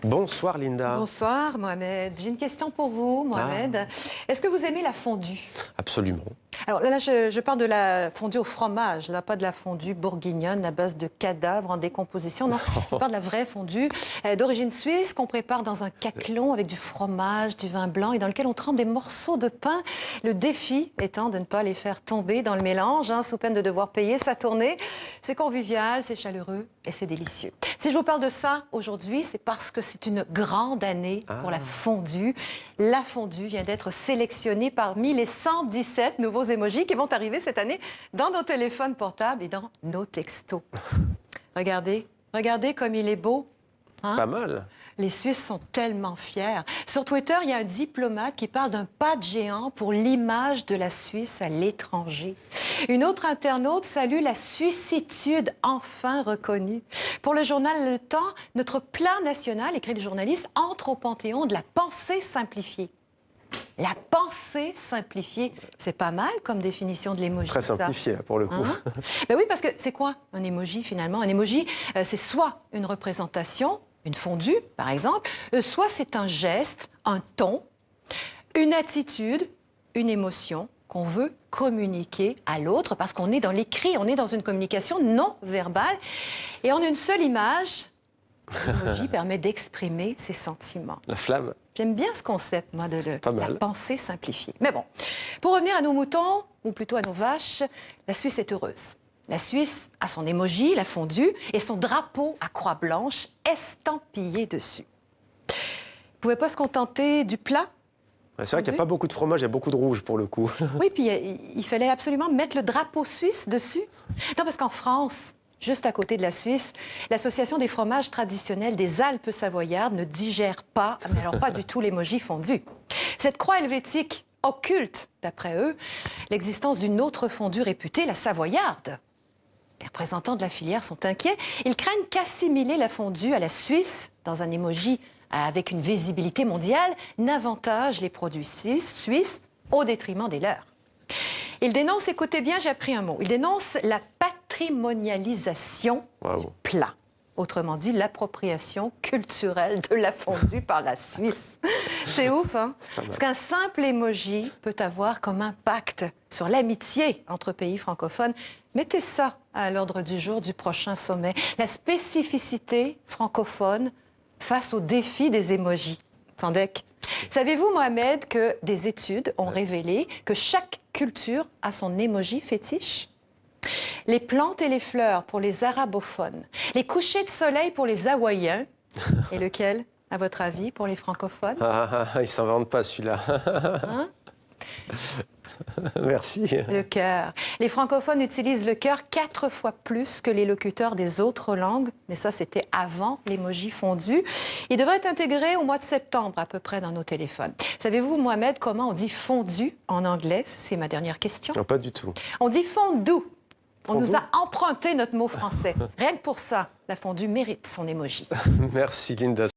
Bonsoir Linda. Bonsoir Mohamed. J'ai une question pour vous, Mohamed. Est-ce que vous aimez la fondue? Absolument. Alors là, je parle de la fondue au fromage, là, pas de la fondue bourguignonne à base de cadavres en décomposition. Non, je parle de la vraie fondue d'origine suisse qu'on prépare dans un caclon avec du fromage, du vin blanc et dans lequel on trempe des morceaux de pain. Le défi étant de ne pas les faire tomber dans le mélange, sous peine de devoir payer sa tournée. C'est convivial, c'est chaleureux et c'est délicieux. Si je vous parle de ça aujourd'hui, c'est parce que c'est une grande année pour la fondue. La fondue vient d'être sélectionnée parmi les 117 nouveaux émojis qui vont arriver cette année dans nos téléphones portables et dans nos textos. Regardez, regardez comme il est beau. Hein? Pas mal. Les Suisses sont tellement fiers. Sur Twitter, il y a un diplomate qui parle d'un pas de géant pour l'image de la Suisse à l'étranger. Une autre internaute salue la suissitude enfin reconnue. Pour le journal Le Temps, notre plat national, écrit le journaliste, entre au panthéon de la pensée simplifiée. La pensée simplifiée, c'est pas mal comme définition de l'émoji. Très simplifié pour le coup. Ben oui, parce que c'est quoi un émoji finalement? Un émoji, c'est soit une représentation, une fondue par exemple, soit c'est un geste, un ton, une attitude, une émotion qu'on veut communiquer à l'autre parce qu'on est dans l'écrit, on est dans une communication non verbale. Et en une seule image, l'émoji permet d'exprimer ses sentiments. La flamme. J'aime bien ce concept, moi, de la mal. pensée simplifiée. Mais bon, pour revenir à nos moutons, ou plutôt à nos vaches, la Suisse est heureuse. La Suisse a son émoji, la fondue, et son drapeau à croix blanche estampillé dessus. Vous ne pouvez pas se contenter du plat? C'est vrai qu'il n'y a pas beaucoup de fromage, il y a beaucoup de rouge pour le coup. Oui, puis il fallait absolument mettre le drapeau suisse dessus. Non, parce qu'en France, juste à côté de la Suisse, l'Association des fromages traditionnels des Alpes savoyardes ne digère pas, mais alors pas du tout l'émoji fondu. Cette croix helvétique occulte, d'après eux, l'existence d'une autre fondue réputée, la savoyarde. Les représentants de la filière sont inquiets. Ils craignent qu'assimiler la fondue à la Suisse, dans un émoji avec une visibilité mondiale, n'avantage les produits suisses au détriment des leurs. Ils dénoncent, écoutez bien, j'ai appris un mot, ils dénoncent la patrimonialisation du plat. Autrement dit, l'appropriation culturelle de la fondue par la Suisse. C'est ouf, hein? Ce qu'un simple émoji peut avoir comme impact sur l'amitié entre pays francophones. Mettez ça à l'ordre du jour du prochain sommet. La spécificité francophone face au défi des émojis. Tandek. Savez-vous, Mohamed, que des études ont révélé que chaque culture a son émoji fétiche? Les plantes et les fleurs pour les arabophones, les couchers de soleil pour les hawaïens, et lequel, à votre avis, pour les francophones? Il s'en vante pas celui-là. Hein? Merci. Le cœur. Les francophones utilisent le cœur 4 fois plus que les locuteurs des autres langues, mais ça, c'était avant l'émoji fondu. Il devrait être intégré au mois de septembre, à peu près, dans nos téléphones. Savez-vous, Mohamed, comment on dit fondu en anglais? C'est ma dernière question. Non, pas du tout. On dit fondue. On nous a emprunté notre mot français. Rien que pour ça, la fondue mérite son émoji. Merci Linda.